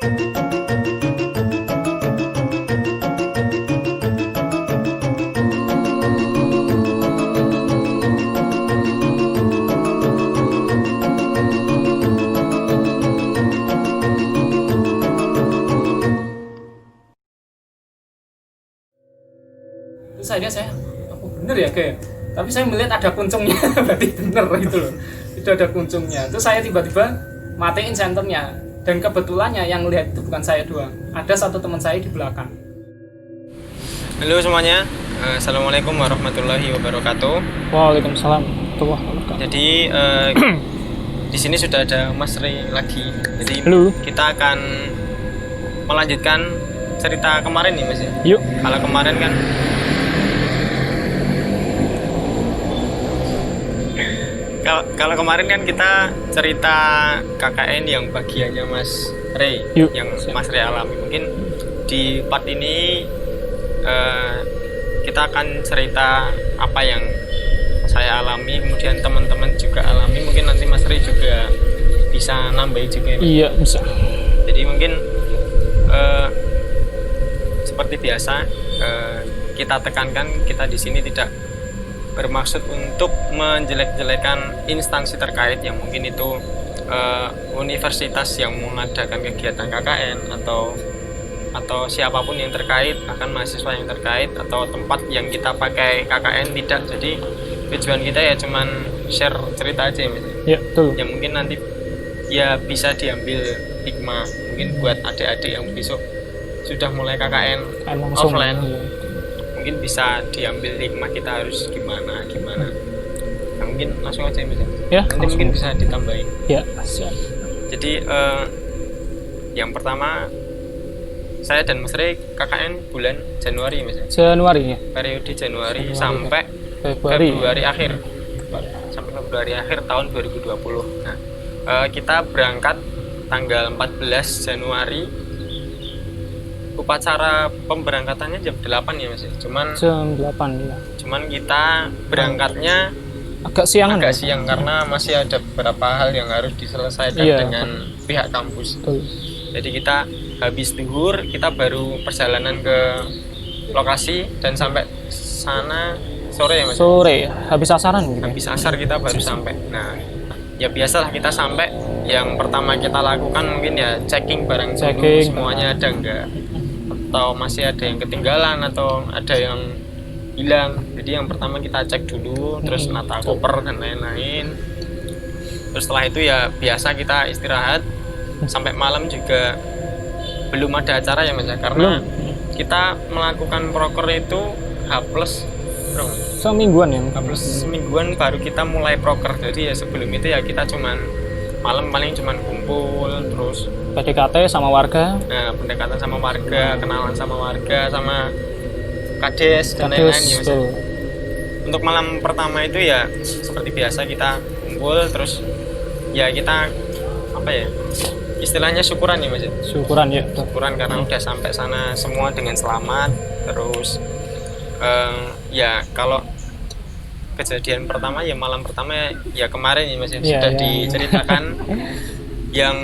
Terus akhirnya saya, oh bener ya kayak, tapi saya melihat ada kuncungnya, berarti bener gitu loh, itu ada kuncungnya. Terus saya tiba-tiba matiin senternya, dan kebetulannya yang lihat itu bukan saya doang, ada satu teman saya di belakang. Halo semuanya, assalamualaikum warahmatullahi wabarakatuh. Waalaikumsalam warahmatullahi wabarakatuh. Jadi di sini sudah ada Mas Ray lagi. Jadi Halo. kita akan melanjutkan cerita kemarin nih Mas. Yuk. Kalau kemarin kan kalau kemarin kan kita cerita KKN yang bagiannya Mas Ray, Yuk. yang Mas Ray alami. Mungkin di part ini kita akan cerita apa yang saya alami, kemudian teman-teman juga alami. Mungkin nanti Mas Ray juga bisa nambahin juga ya, Mas? Iya bisa. Jadi mungkin seperti biasa kita tekankan, kita di sini tidak bermaksud untuk menjelek-jelekan instansi terkait yang mungkin itu universitas yang mengadakan kegiatan KKN atau siapapun yang terkait, bahkan mahasiswa yang terkait atau tempat yang kita pakai KKN, tidak. Jadi tujuan kita ya cuman share cerita aja ya Mas. Iya betul. Yang mungkin nanti ya bisa diambil hikmah mungkin buat adik-adik yang besok sudah mulai KKN offline. Mungkin bisa diambil hikmah kita harus gimana. Nah, mungkin langsung aja Mas. Ya, nanti langsung. mungkin bisa ditambahin. Ya, siap. Jadi yang pertama, saya dan Mas Ray KKN bulan Januari Mas. Januari ya. Periode Januari sampai Februari. Februari akhir. Sampai Februari akhir tahun 2020. Nah, kita berangkat tanggal 14 Januari. Upacara pemberangkatannya jam 8 ya Mas. Jam 8 ya. Cuman kita berangkatnya Agak siangan. agak siang karena masih ada beberapa hal yang harus diselesaikan dengan pihak kampus. Betul. Jadi kita habis zuhur, kita baru perjalanan ke lokasi dan sampai sana sore ya Mas. Sore, habis asaran gitu. Habis asar kita baru sampai. Nah, ya biasalah kita sampai, yang pertama kita lakukan mungkin ya checking barang dulu, semuanya ada enggak, atau masih ada yang ketinggalan atau ada yang hilang. Jadi yang pertama kita cek dulu, terus nata koper dan lain-lain. Terus setelah itu ya biasa kita istirahat sampai malam juga. Belum ada acara ya Mas ya, karena kita melakukan proker itu H+ semingguan ya. Semingguan baru kita mulai proker. Jadi ya sebelum itu ya kita cuman malam paling cuman kumpul, terus PDKT sama warga. Nah, pendekatan sama warga, kenalan sama warga, sama kades dan lain-lain ya Mas. Untuk malam pertama itu ya seperti biasa kita kumpul, terus ya kita apa ya, istilahnya syukuran ya Mas. Syukuran ya. Syukuran karena udah sampai sana semua dengan selamat. Terus ya kalau kejadian pertama ya malam pertama ya kemarin ya Mas sudah diceritakan. Yang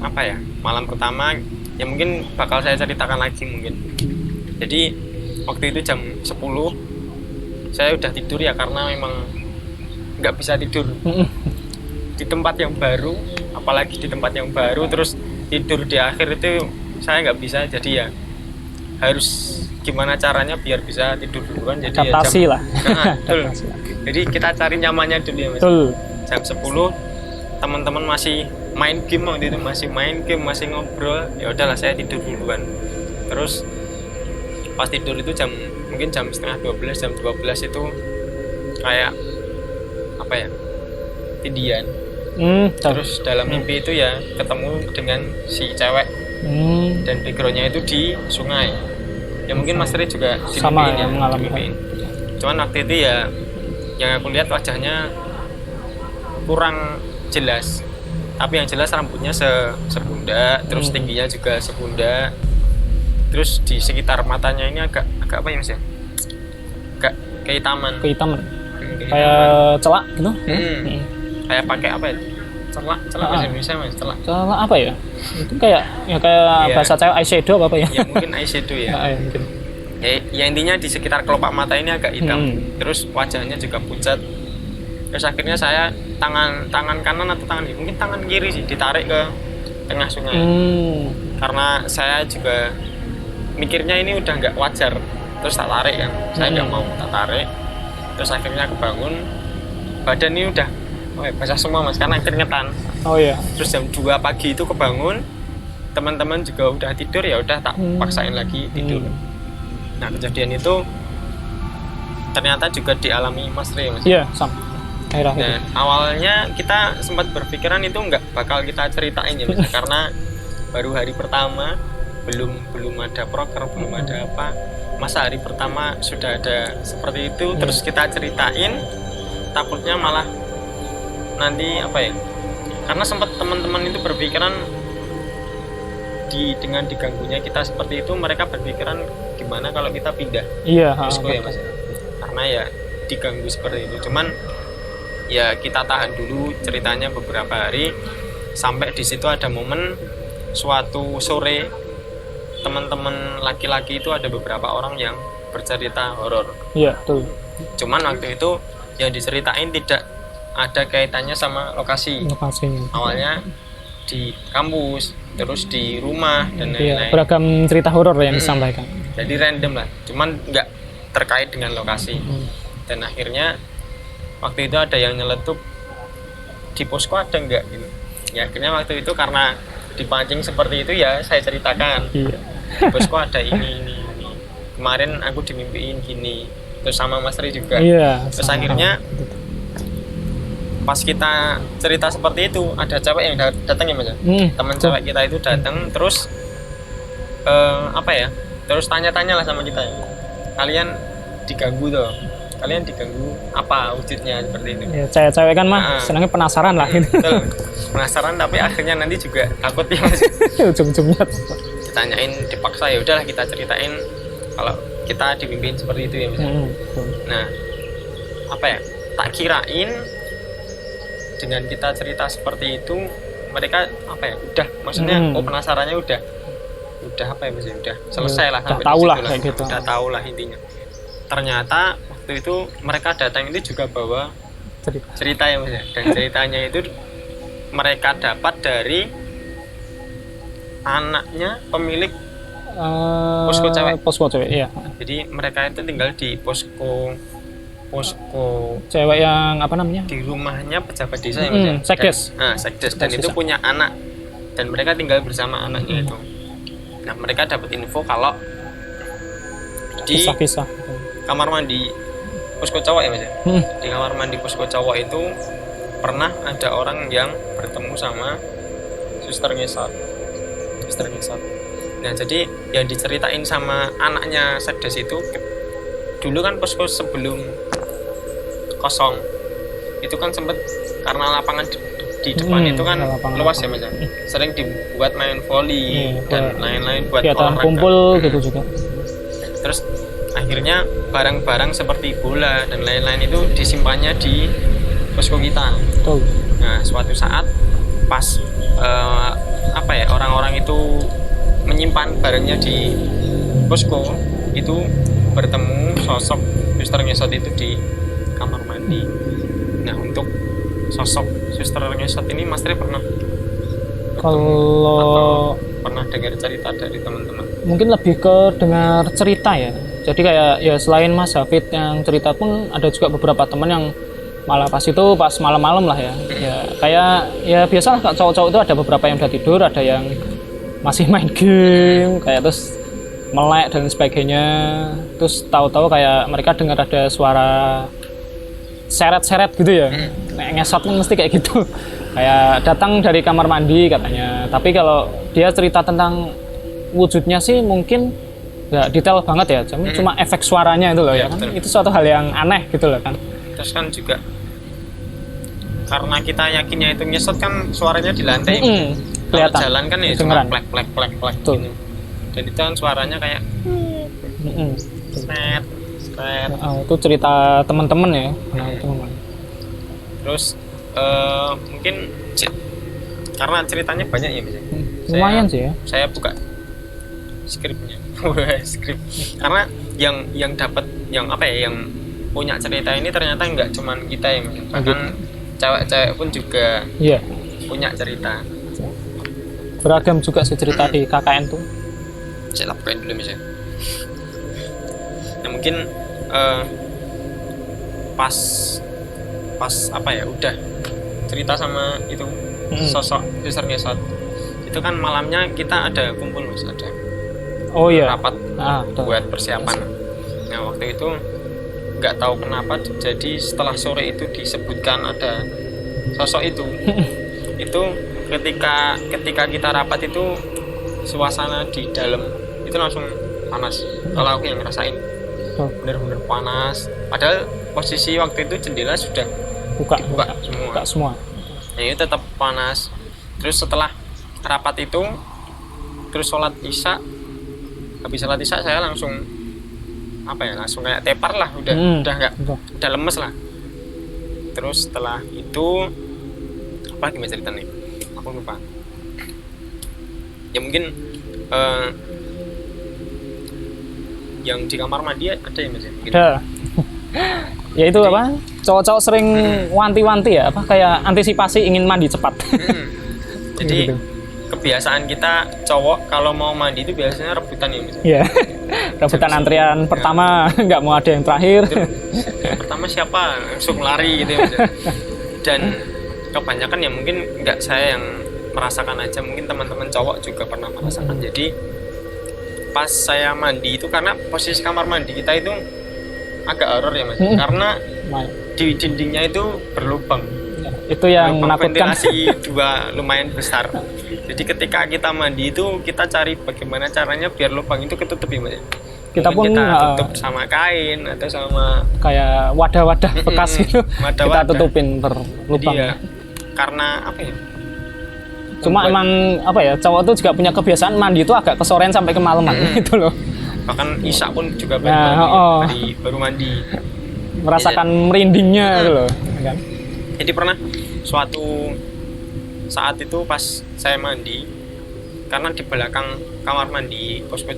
apa ya, malam pertama ya mungkin bakal saya ceritakan lagi mungkin. Jadi waktu itu jam 10 saya udah tidur ya, karena memang nggak bisa tidur di tempat yang baru, apalagi di tempat yang baru, terus tidur di akhir itu saya nggak bisa. Jadi ya harus gimana caranya biar bisa tidur duluan. Jadi adaptasi ya lah. Betul. Jadi kita cari nyamannya dulu ya Mas. Betul. Jam 10 teman-teman masih main game, waktu itu masih main game, masih ngobrol. Ya udahlah saya tidur duluan. Terus pas tidur itu mungkin jam setengah 12, jam 12 itu kayak apa ya, tindian. Terus dalam mimpi itu ya ketemu dengan si cewek dan backgroundnya itu di sungai. Ya mungkin Mas Ray juga sama ya, mengalami. Cuman waktu itu ya yang aku lihat wajahnya kurang jelas, tapi yang jelas rambutnya sepundak, terus tingginya juga sepundak, terus di sekitar matanya ini agak apa ya Mas ya, agak kehitaman, kayak celak gitu. kayak pakai apa ya, celak bahasa Indonesia mas, celak. Celak apa ya? Itu kayak bahasa cewek eyeshadow apa ya? Ya mungkin eyeshadow ya. Mungkin. Ya intinya di sekitar kelopak mata ini agak hitam. Terus wajahnya juga pucat. Terus akhirnya saya tangan kanan atau mungkin tangan kiri sih ditarik ke tengah sungai. Karena saya juga mikirnya ini udah nggak wajar. Terus tak tarik kan. Saya nggak mau tak tarik. Terus akhirnya kebangun. Badan ini udah basah semua mas karena keringetan. Oh iya. Terus jam 2 pagi itu kebangun. Teman-teman juga udah tidur, ya udah tak paksain lagi tidur. Nah kejadian itu ternyata juga dialami Mas Rey mas. Iya sama. Dan awalnya kita sempat berpikiran itu nggak bakal kita ceritain ya mas, karena baru hari pertama belum ada proker, belum ada apa. Masa hari pertama sudah ada seperti itu, terus kita ceritain, takutnya malah nanti apa ya? Karena sempat teman-teman itu berpikiran dengan diganggunya kita seperti itu, mereka berpikiran gimana kalau kita pindah. Iya. Posko ya mas. Karena ya diganggu seperti itu. Cuman ya kita tahan dulu ceritanya beberapa hari, sampai di situ ada momen suatu sore teman-teman laki-laki itu ada beberapa orang yang bercerita horor. Iya betul. Cuman waktu itu yang diceritain tidak ada kaitannya sama lokasinya. Awalnya di kampus, terus di rumah dan lain-lain. Beragam cerita horor yang disampaikan. Jadi random lah, cuman nggak terkait dengan lokasi. Dan akhirnya waktu itu ada yang nyeletuk di posko ada nggak gitu. Ya akhirnya waktu itu karena dipancing seperti itu ya saya ceritakan. Di posko ada ini. Kemarin aku dimimpiin gini. Terus sama Mas Rey juga. Terus akhirnya pas kita cerita seperti itu ada cewek yang datang ya mas, teman cewek kita itu datang terus apa ya, terus tanya-tanya lah sama kita, kalian diganggu apa wujudnya seperti itu ya, cewek-cewek kan mah senangnya penasaran lah gitu. Penasaran tapi akhirnya nanti juga takut ya mas. Ujung-ujungnya ditanyain, dipaksa ya udahlah kita ceritain kalau kita dipimpin seperti itu ya mas. Nah apa ya, tak kirain dengan kita cerita seperti itu mereka apa ya, udah maksudnya penasarannya udah apa ya mas, udah selesai lah, udah tahu lah kayak gitu. Udah tahu lah intinya. Ternyata waktu itu mereka datang itu juga bawa cerita ya mas, dan ceritanya itu mereka dapat dari anaknya pemilik posko cewek iya. Jadi mereka itu tinggal di posko cewek yang apa namanya, di rumahnya pejabat desa ya mas, sekdes. Sekdes dan itu punya anak dan mereka tinggal bersama anaknya itu. Nah mereka dapat info kalau di kisah-kisah kamar mandi posko cowok ya mas, di kamar mandi posko cowok itu pernah ada orang yang bertemu sama suster ngesot. Nah jadi yang diceritain sama anaknya sekdes itu, dulu kan posko sebelum kosong itu kan sempat karena lapangan di depan itu kan luas ya mas, sering dibuat main volley dan lain-lain buat olahraga, kumpul gitu juga. Terus akhirnya barang-barang seperti bola dan lain-lain itu disimpannya di posko kita. Nah suatu saat pas apa ya, orang-orang itu menyimpan barangnya di posko itu bertemu sosok suster ngesot itu di kamar mandi. Nah untuk sosok suster ngesot ini Mas Rey pernah pernah dengar cerita dari teman-teman? Mungkin lebih ke dengar cerita ya. Jadi kayak ya selain Mas Hafid yang cerita pun ada juga beberapa teman yang malah pas malam-malam lah ya. Ya kayak ya biasalah cowok-cowok itu ada beberapa yang udah tidur, ada yang masih main game kayak terus melek dan sebagainya. Terus tahu-tahu kayak mereka dengar ada suara seret-seret gitu ya. Ngesot pun mesti kayak gitu. Kayak datang dari kamar mandi katanya. Tapi kalau dia cerita tentang wujudnya sih mungkin nggak detail banget ya. Cuma efek suaranya itu loh ya kan. Itu suatu hal yang aneh gitu loh kan. Terus kan juga karena kita yakinnya itu ngesot kan suaranya di lantai. Kelihatan. Kalau jalan kan ya cuma plek gitu. Dan itu kan suaranya kayak set. Itu cerita teman-teman ya. Teman-teman. Terus mungkin karena ceritanya banyak ya Mas. Lumayan sih ya. Saya buka skripnya. Skrip. Karena yang dapat yang apa ya, yang punya cerita ini ternyata nggak cuman kita yang bahkan cewek-cewek pun juga Iya. punya cerita. Beragam juga sih cerita di KKN tuh. Saya lakukan dulu misalnya. Nah mungkin pas apa ya udah cerita sama itu sosok Suster Gesot itu kan malamnya kita ada kumpul Mas, ada Oh iya. rapat Betul. buat persiapan. Nah waktu itu nggak tahu kenapa jadi setelah sore itu disebutkan ada sosok itu. Itu ketika kita rapat itu suasana di dalam itu langsung panas. Kalau aku yang ngerasain bener-bener panas. Padahal posisi waktu itu jendela sudah Buka semua. Nah, itu tetap panas. Terus setelah rapat itu terus sholat isya, habis sholat isya saya langsung langsung kayak tepar lah, udah udah lemes lah. Terus setelah itu apa gimana ceritanya, aku lupa ya. Mungkin yang di kamar mandi ada ya Mas? Ada. Ya itu apa? Cowok-cowok sering wanti-wanti ya, apa kayak antisipasi ingin mandi cepat. Jadi gitu. Kebiasaan kita cowok kalau mau mandi itu biasanya rebutan ya Mas? Iya. Rebutan antrian pertama, nggak mau ada yang terakhir. Pertama siapa langsung lari gitu ya Mas? Dan kebanyakan ya mungkin nggak saya yang merasakan aja, mungkin teman-teman cowok juga pernah merasakan. Jadi pas saya mandi itu, karena posisi kamar mandi kita itu agak horor ya Mas, karena di dindingnya itu berlubang. Itu yang lubang menakutkan. ventilasi dua lumayan besar. Jadi ketika kita mandi itu kita cari bagaimana caranya biar lubang itu ketutup ya Mas. Kita Mungkin pun kita tutup sama kain atau sama kayak wadah-wadah bekas gitu. wadah-wadah. Kita tutupin per lubang. Jadi ya, karena apa ya? Cuma emang apa ya, cowok tuh juga punya kebiasaan mandi itu agak kesorean sampai kemalaman gitu loh. Bahkan Isya pun juga baru mandi. Merasakan merindingnya gitu loh. Kan? Jadi pernah suatu saat itu pas saya mandi, karena di belakang kamar mandi posko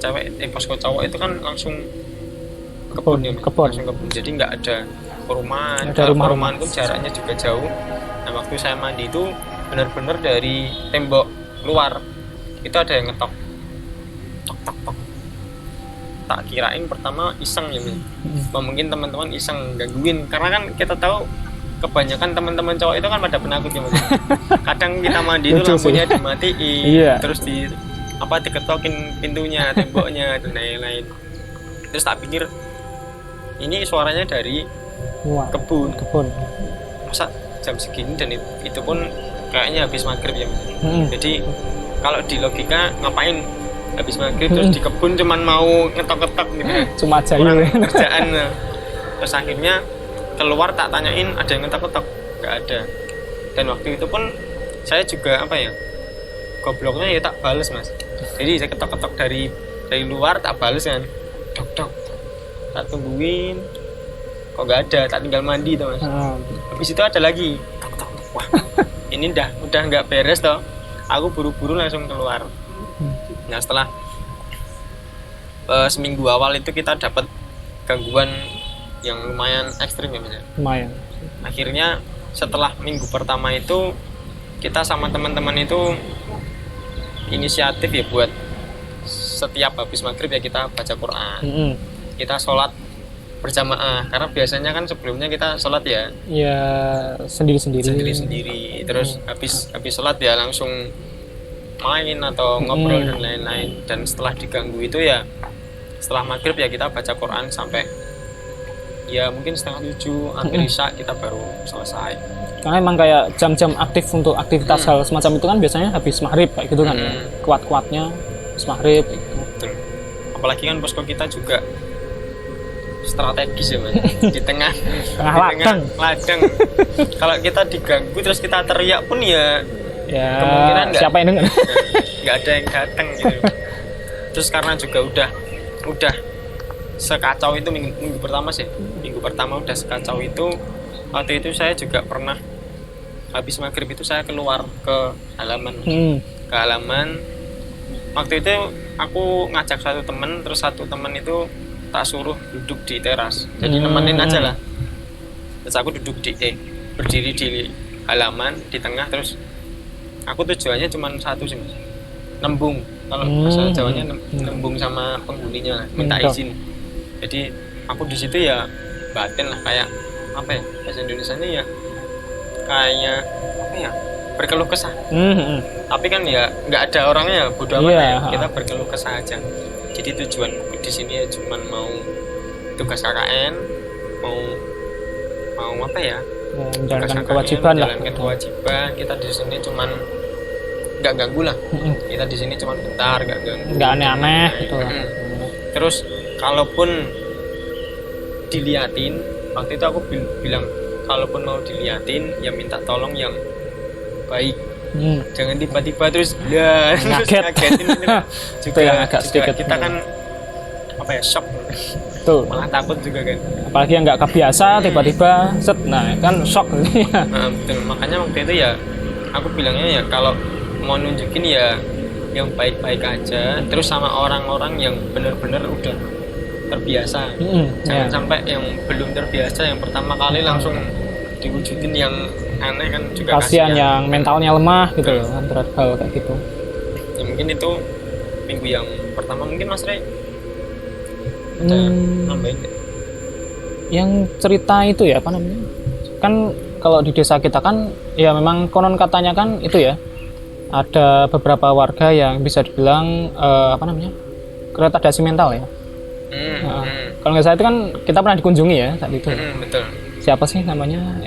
cowok itu kan langsung kebun ya, langsung kebun. Jadi nggak ada perumahan. Perumahan pun jaraknya juga jauh. Nah waktu saya mandi itu benar-benar dari tembok luar itu ada yang ngetok, tok. Tak kirain pertama iseng ya, mungkin teman-teman iseng gangguin, karena kan kita tahu kebanyakan teman-teman cowok itu kan pada penakut ya Mas. Kadang kita mandi itu lampunya dimatiin, terus diketokin pintunya, temboknya dan lain-lain. Terus tak pikir ini suaranya dari kebun. Masa jam segini, dan itu pun kayaknya habis maghrib ya Mas. Jadi kalau di logika ngapain habis maghrib terus di kebun cuman mau ngetok-ngetok gitu kan. Cuma jahil kerjaan. Terus akhirnya keluar tak tanyain ada yang ngetok-ngetok, nggak ada. Dan waktu itu pun saya juga gobloknya ya tak bales Mas. Jadi saya ketok-ketok dari luar, tak bales kan, dok tak tungguin kok nggak ada, tak tinggal mandi tuh Mas. Habis itu ada lagi tok. Wah ini udah nggak beres toh, aku buru-buru langsung keluar. Nah setelah seminggu awal itu kita dapat gangguan yang lumayan ekstrim ya Mas. Lumayan. Akhirnya setelah minggu pertama itu kita sama teman-teman itu inisiatif ya buat setiap habis maghrib ya kita baca Quran. Kita sholat berjamaah, karena biasanya kan sebelumnya kita sholat ya sendiri-sendiri. Terus habis sholat ya langsung main atau ngobrol dan lain-lain. Dan setelah diganggu itu ya setelah maghrib ya kita baca Quran sampai ya mungkin 6:30, hampir isya kita baru selesai. Karena emang kayak jam-jam aktif untuk aktivitas hal semacam itu kan biasanya habis maghrib kayak gitu kan ya. Kuat-kuatnya habis maghrib gitu. Betul. Apalagi kan posko kita juga strategis ya Mas. Di tengah ladang. Kalau kita diganggu terus kita teriak pun ya kemungkinan siapa yang dengar? Nggak ada yang datang gitu. Terus karena juga udah sekacau itu minggu pertama sih. Minggu pertama udah sekacau itu. Waktu itu saya juga pernah habis maghrib itu saya keluar ke halaman. Ke halaman. Waktu itu aku ngajak satu temen, terus satu temen itu tak suruh duduk di teras. Jadi nemenin aja lah. Terus aku duduk berdiri di halaman di tengah, terus aku tujuannya cuma satu sih, Mas. Nembung. Kalau bahasa Jawanya nembung sama penghuninya, minta izin. Jadi aku di situ ya batin lah, kayak apa ya, bahasa Indonesianya ya kayak apa ya, berkeluh kesah. Tapi kan ya nggak ada orangnya, ya bodo amat ya, kita berkeluh kesah aja. Jadi tujuan di sini ya cuma mau tugas KKN, mau apa ya, menjalankan kewajiban lah. Menjalankan kewajiban. Kita di sini cuman nggak ganggu lah. Kita di sini cuman bentar, nggak ganggu. Nggak aneh-aneh gitu. Terus kalaupun diliatin, waktu itu aku bilang kalaupun mau diliatin ya minta tolong yang baik. Jangan tiba-tiba terus ya ngagetin juga kita kan apa ya, shock. Betul. Malah takut juga kan. Apalagi yang nggak kebiasa tiba-tiba set, nah kan shock. Nah, betul. Makanya waktu itu ya aku bilangnya ya kalau mau nunjukin ya yang baik-baik aja, terus sama orang-orang yang benar-benar udah terbiasa. Jangan sampai yang belum terbiasa yang pertama kali langsung diwujudin yang aneh, kan juga kasihan yang mentalnya lemah gitu loh kan terhadap hal kayak gitu. Ya mungkin itu minggu yang pertama. Mungkin Mas Rey ada nambahin yang cerita itu ya, apa namanya, kan kalau di desa kita kan ya memang konon katanya kan itu ya, ada beberapa warga yang bisa dibilang apa namanya, retardasi mental ya. Kalau nggak salah itu kan kita pernah dikunjungi ya saat itu. Betul. Siapa sih namanya,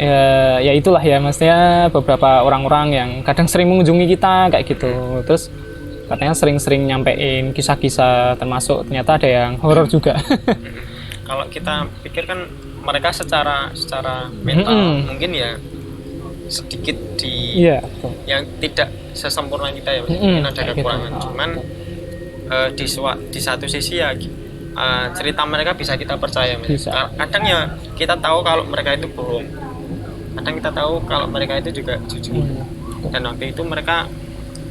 ya itulah ya, maksudnya beberapa orang-orang yang kadang sering mengunjungi kita kayak gitu, terus katanya sering-sering nyampein kisah-kisah, termasuk ternyata ada yang horor juga. Kalau kita pikir kan mereka secara mental mungkin ya sedikit yang tidak sesempurna kita ya, mungkin ada kekurangan gitu. Cuman di satu sisi ya cerita mereka bisa kita percaya. Kadang ya kita tahu kalau mereka itu bohong, kadang kita tahu kalau mereka itu juga jujur. Dan waktu itu mereka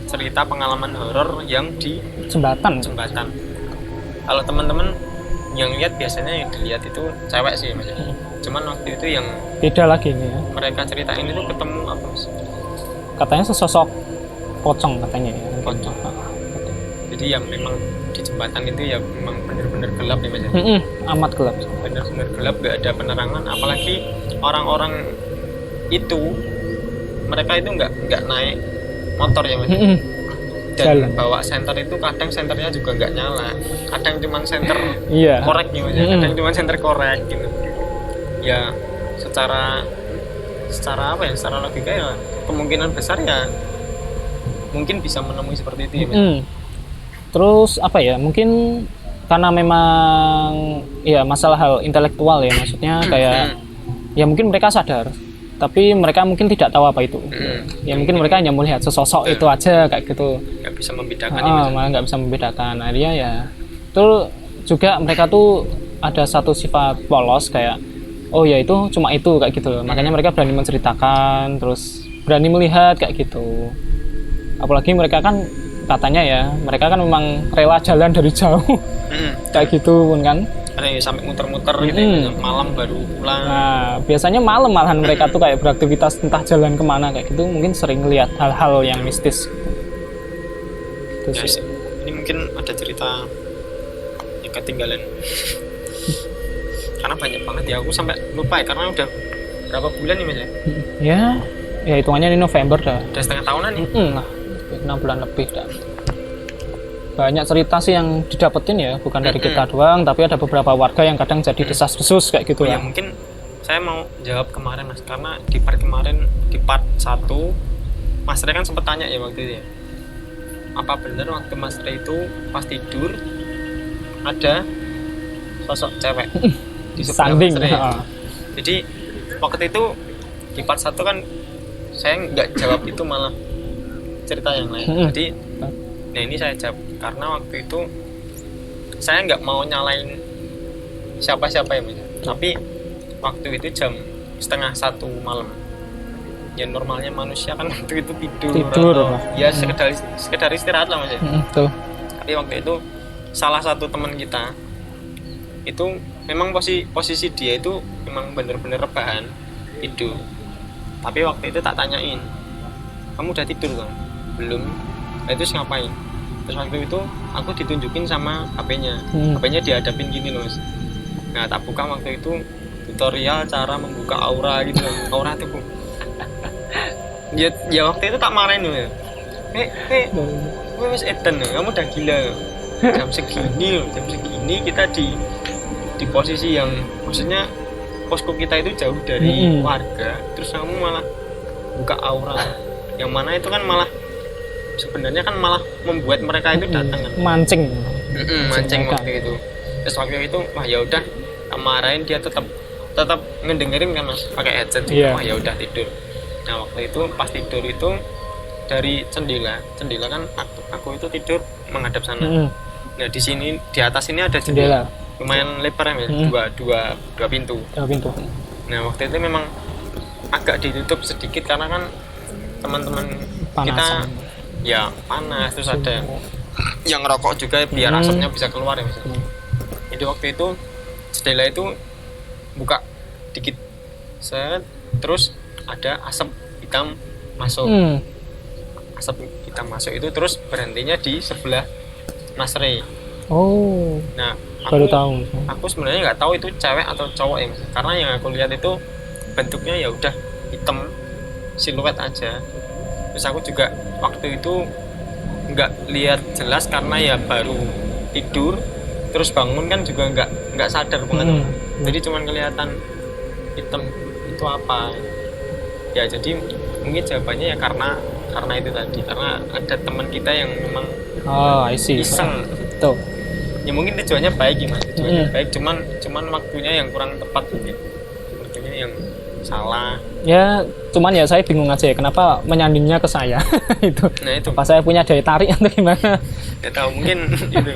cerita pengalaman horor yang di jembatan. Kalau teman-teman yang lihat biasanya yang dilihat itu cewek sih, Mas. Cuman waktu itu yang beda lagi nih ya, mereka ceritain itu ketemu apa, Mas? Katanya sesosok pocong katanya ya. Pocong. Jadi yang memang di jembatan itu ya memang benar-benar gelap ya, Mas. Amat gelap. Benar-benar gelap, gak ada penerangan. Apalagi orang-orang itu mereka itu nggak naik motor ya, Mas. Dan bawa senter itu kadang senternya juga nggak nyala, kadang cuma senter korek gitu, kadang cuma senter korek gitu. Ya secara apa ya, secara logika ya kemungkinan besar ya mungkin bisa menemui seperti itu ya, Mas. Terus apa ya, mungkin karena memang ya masalah hal intelektual ya, maksudnya kayak ya mungkin mereka sadar tapi mereka mungkin tidak tahu apa itu. Ya mungkin mereka hanya melihat sesosok itu aja kayak gitu. Nggak bisa membedakan. Malah nggak bisa membedakan. Akhirnya ya itu juga mereka tuh ada satu sifat polos kayak oh ya itu cuma itu kayak gitu loh. Makanya mereka berani menceritakan, terus berani melihat kayak gitu. Apalagi mereka kan katanya ya, mereka kan memang rela jalan dari jauh. Kayak gitu pun kan. Ada yang sampai muter-muter gitu, malam baru pulang. Nah, biasanya malam malahan mereka tuh kayak beraktivitas entah jalan kemana kayak gitu, mungkin sering lihat hal-hal yang mistis. Ya, ini mungkin ada cerita yang ketinggalan. Karena banyak banget ya, aku sampai lupa ya, karena udah berapa bulan nih, Mas ya? Ya hitungannya ini November dah. Udah setengah tahunan nih. Lah, 6 bulan lebih dah. Banyak cerita sih yang didapetin ya, bukan dari kita doang, tapi ada beberapa warga yang kadang jadi desas-desus kayak gitu ya. Mungkin saya mau jawab kemarin, Mas, karena di part kemarin, di part 1 Mas Rey kan sempat tanya ya waktu itu ya, apa benar waktu Mas Rey itu pas tidur ada sosok cewek di sebelah Mas Rey. Jadi waktu itu di part 1 kan saya nggak jawab itu, malah cerita yang lain. Jadi nah ini saya jawab karena waktu itu saya nggak mau nyalain siapa-siapa ya, Mas. Tapi waktu itu jam 12:30 malam ya normalnya manusia kan waktu itu tidur Tidur, atau Pak. ya sekedar istirahat lah Mas ya. Tuh. Tapi waktu itu salah satu teman kita itu memang posisi dia itu memang bener-bener rebahan tidur. Tapi waktu itu tak tanyain, kamu udah tidur kan? Belum. Nah, itu ngapain? Terus waktu itu aku ditunjukin sama HP-nya. HP-nya dihadapin gini loh Mas. Nah tak buka waktu itu tutorial cara membuka aura gitu loh. Aura tuh ya waktu itu tak marahin loh ya. Gue wis edan loh, kamu udah gila loh. Jam segini kita di posisi yang maksudnya posko kita itu jauh dari warga, terus kamu malah buka aura, yang mana itu kan malah sebenarnya kan malah membuat mereka itu datang kan. Mancing Waktu itu. Terus waktu itu wah ya udah marahin, dia tetap ngedengerin kan Mas pakai headset juga. Wah ya udah tidur. Nah waktu itu pas tidur itu dari jendela kan aku itu tidur menghadap sana. Nah di sini di atas ini ada jendela lumayan lebar ya, dua pintu. Nah waktu itu memang agak ditutup sedikit karena kan teman-teman kita ya panas, terus ada yang rokok juga biar asapnya bisa keluar ya Mas. Jadi waktu itu jendela itu buka dikit set, terus ada asap hitam masuk. Asap hitam masuk itu terus berhentinya di sebelah Mas Rey. Oh. Nah, baru tahu. Aku sebenarnya nggak tahu itu cewek atau cowok ya Mas. Karena yang aku lihat itu bentuknya ya udah hitam siluet aja. Terus aku juga waktu itu nggak lihat jelas karena ya baru tidur, terus bangun kan juga nggak sadar banget. Jadi cuman kelihatan hitam itu apa ya. Jadi mungkin jawabannya ya karena itu tadi, karena ada teman kita yang memang iseng tuh ya, mungkin tujuannya baik gimana, baik cuman waktunya yang kurang tepat mungkin, waktunya yang salah ya. Cuman ya saya bingung aja ya kenapa menyandingnya ke saya. Itu pas saya punya daya tarik atau gimana, nggak tahu mungkin itu.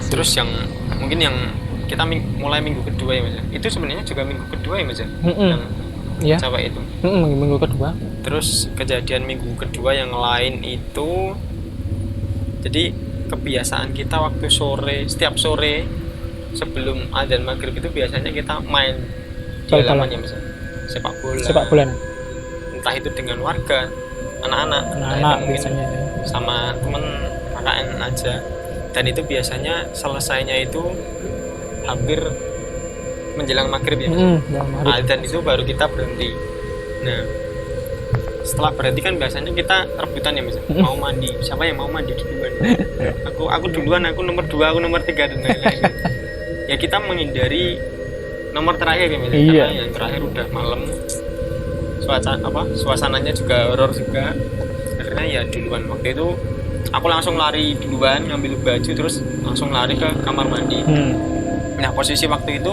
Terus yang mungkin yang kita mulai minggu kedua ya Mas, itu sebenarnya juga minggu kedua ya Mas yang cewek itu minggu kedua. Terus kejadian minggu kedua yang lain itu, jadi kebiasaan kita waktu setiap sore sebelum adzan maghrib itu biasanya kita main di halaman ya Mas, sepak bola. Entah itu dengan warga, anak-anak biasanya sama temen KKN aja. Dan itu biasanya selesainya itu hampir menjelang maghrib ya. Dan itu baru kita berhenti. Nah setelah berhenti kan biasanya kita rebutan ya Mas, mau mandi, siapa yang mau mandi duluan. aku duluan, aku nomor 2, aku nomor 3 dan lain-lain. Ya kita menghindari nomor terakhir ya Mas, karena yang terakhir udah malam, suasananya juga horor juga. Karena ya duluan waktu itu aku langsung lari duluan, ngambil baju terus langsung lari ke kamar mandi. Nah posisi waktu itu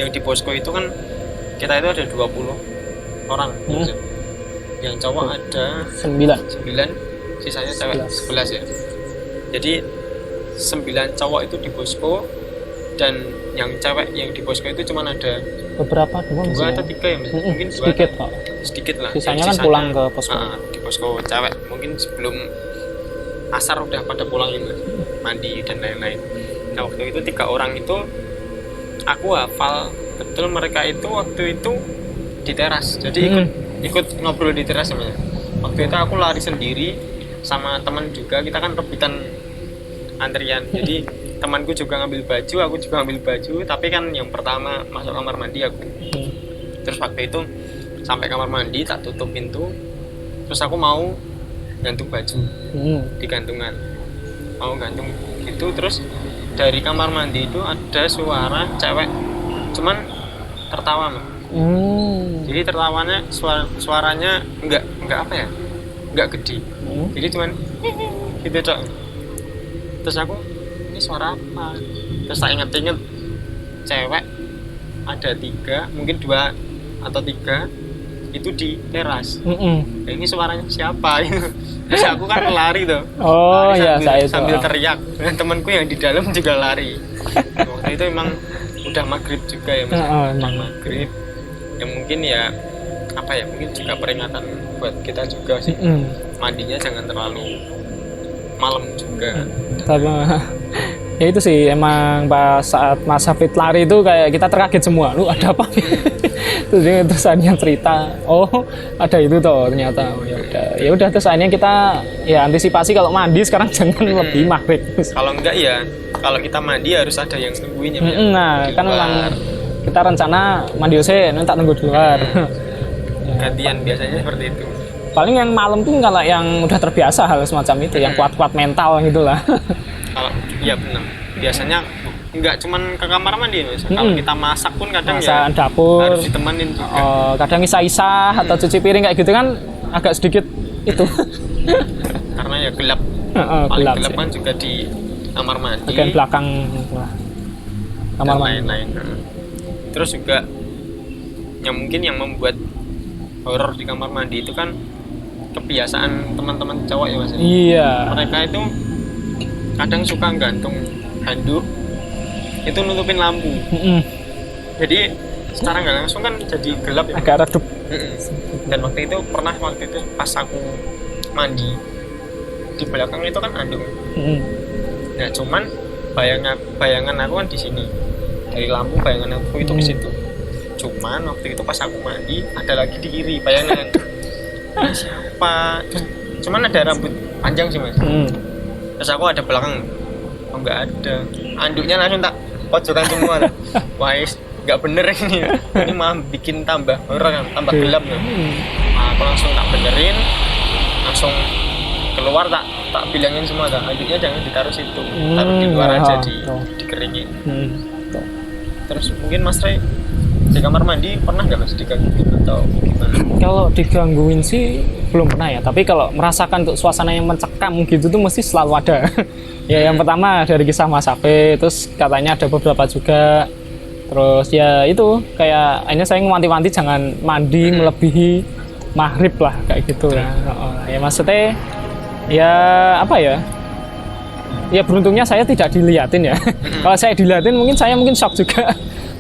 yang di posko itu kan kita itu ada 20 orang, yang cowok ada 9, sisanya cewek 11 ya. Jadi 9 cowok itu di posko, dan yang cewek yang di posko itu cuma ada beberapa, 2 atau 3 ya Mas. Mungkin sedikit lah. Sisanya kan pulang ke posko. Di posko cewek mungkin sebelum asar udah pada pulang ya Mas, mandi dan lain-lain. Nah waktu itu 3 orang itu aku hafal betul mereka itu waktu itu di teras. Jadi ikut ngobrol di teras sebenarnya. Waktu itu aku lari sendiri sama teman juga, kita kan rebutan antrian. Jadi temanku juga ngambil baju, aku juga ngambil baju, tapi kan yang pertama masuk kamar mandi aku. Terus waktu itu sampai kamar mandi tak tutup pintu, terus aku mau gantung baju di gantungan, mau gantung gitu. Terus dari kamar mandi itu ada suara cewek, cuman tertawa Mas. Jadi tertawanya suaranya enggak apa ya, enggak gede. Jadi cuman gitu Cok. Terus aku, ini suara apa? Terus saya inget cewek ada 3, mungkin 2 atau 3 itu di teras. Ini suaranya siapa? Terus aku kan lari tuh. Sambil teriak. Dan temanku yang di dalam juga lari. Waktu itu emang udah maghrib juga ya Mas. Maghrib. ya mungkin ya apa ya, mungkin juga peringatan buat kita juga sih, mandinya jangan terlalu malam juga. Tapi ya itu sih emang pas saat Mas Hafid lari itu kayak kita terkaget semua, lu ada apa? Terus akhirnya cerita, oh ada itu toh ternyata. Ya udah terus akhirnya kita ya antisipasi kalau mandi sekarang jangan lebih maghrib. Kalau enggak ya kalau kita mandi harus ada yang nungguin ya. Nah di kan luar. memang kita rencana mandi usai, nanti tak nunggu di luar. Gantian biasanya seperti itu. Paling yang malam tuh kalau yang udah terbiasa hal semacam itu, yang kuat-kuat mental gitulah. Kalau iya benar, biasanya nggak cuman ke kamar mandi Mas. Kalau kita masak pun kadang Masak ya dapur, harus ditemenin juga. kadang isah-isah atau cuci piring kayak gitu kan agak sedikit itu. Karena ya gelap. Paling Gelap gelap sih. kan juga di kamar mandi. Bagian belakang kamar dan mandi. lain-lain. Terus juga yang mungkin yang membuat horor di kamar mandi itu kan kebiasaan teman-teman cowok ya Mas. Iya. Mereka itu kadang suka gantung handuk itu nutupin lampu. Jadi secara nggak langsung kan jadi gelap ya. Agak redup. Dan waktu itu pas aku mandi di belakang itu kan andung. Nah cuman bayangan aku kan di sini, dari lampu bayangan aku itu ke situ. Cuman waktu itu pas aku mandi ada lagi di kiri bayangan. Ini siapa? Cuman ada rambut panjang sih Mas. Terus aku ada belakang, oh nggak ada. Anduknya langsung tak pojokan semua. Wah nggak bener ini malah bikin tambah horor kan, tambah gelap ya. Nah, aku langsung tak benerin, langsung keluar tak bilangin semua tak, anduknya jangan ditaruh situ, taruh di luar aja dikeringin. Terus mungkin Mas Ray di kamar mandi pernah nggak Mas digangguin atau gimana? Kalau digangguin sih belum pernah ya, tapi kalau merasakan untuk suasana yang mencekam gitu tuh mesti selalu ada. Ya yang pertama dari kisah Mas Hafid, terus katanya ada beberapa juga. Terus ya itu kayak akhirnya saya ngewanti-wanti jangan mandi melebihi maghrib lah kayak gitu ya. Ya maksudnya ya apa ya? Ya beruntungnya saya tidak dilihatin ya. Kalau saya dilihatin mungkin saya shock juga.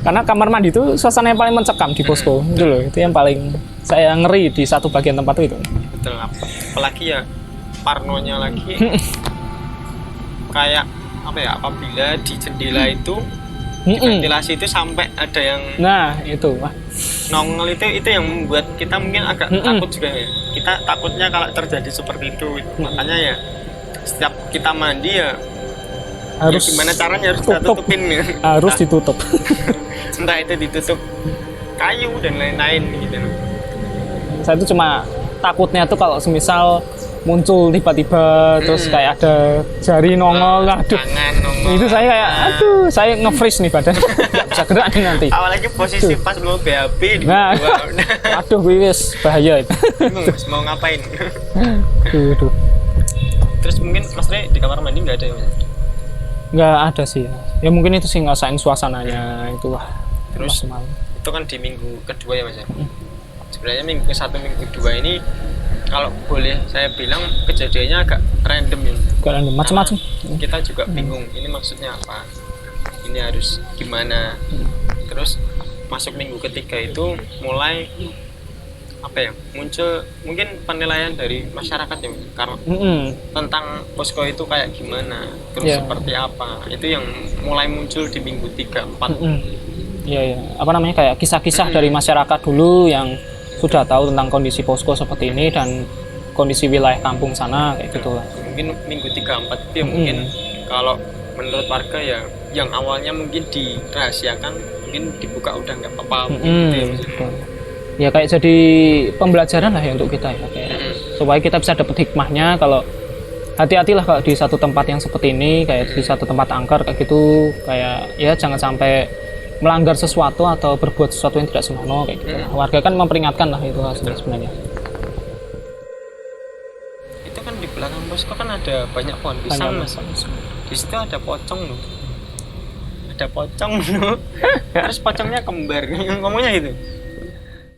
Karena kamar mandi itu suasana yang paling mencekam di posko itu loh, itu yang paling saya ngeri di satu bagian tempat itu. Betul, apalagi ya parnonya lagi kayak apa ya, apabila di jendela itu di ventilasi itu sampai ada yang itu nongol itu yang membuat kita mungkin agak takut juga ya. Kita takutnya kalau terjadi seperti itu. Makanya ya setiap kita mandi ya harus ya gimana caranya harus kita tutupin ya. Harus ditutup. Entah itu ditutup kayu dan lain-lain gitu. Saya itu cuma takutnya tuh kalau semisal muncul tiba-tiba terus kayak ada jari nongol, aduh. Tangan nongol. Itu saya kayak saya nge-freeze nih badan. Nggak bisa gerak nih nanti. Apalagi posisi pas mau BAB di aduh wis bahaya itu. Bingung mau ngapain. Aduh. Terus mungkin Mas Ray di kamar mandi nggak ada ya? Nggak ada sih ya mungkin itu sih ngasain suasananya itu lah. Terus itu kan di minggu kedua ya Mas ya. Sebenarnya minggu ke-1 minggu kedua ini kalau boleh saya bilang kejadiannya agak random ya. Agak random macam-macam. Kita juga bingung ini maksudnya apa, ini harus gimana. Terus masuk minggu ketiga itu mulai apa ya, muncul mungkin penilaian dari masyarakat ya karena tentang posko itu kayak gimana, terus seperti apa, itu yang mulai muncul di minggu 3-4. Iya apa namanya kayak kisah-kisah dari masyarakat dulu yang sudah tahu tentang kondisi posko seperti ini dan kondisi wilayah kampung sana kayak gitulah. Mungkin minggu 3-4 itu ya mungkin kalau menurut warga ya yang awalnya mungkin dirahasiakan mungkin dibuka udah nggak apa-apa gitu ya. Ya kayak jadi pembelajaran lah ya untuk kita ya kayak supaya kita bisa dapat hikmahnya kalau hati-hatilah kalau di satu tempat yang seperti ini kayak di satu tempat angker kayak gitu, kayak ya jangan sampai melanggar sesuatu atau berbuat sesuatu yang tidak senonoh kayak gitu. Warga kan memperingatkan lah itu sebenarnya. Itu kan di belakang posko kan ada banyak pohon pisang Mas. Di situ ada pocong loh. Ada pocong loh. Terus pocongnya kembar ngomongnya gitu.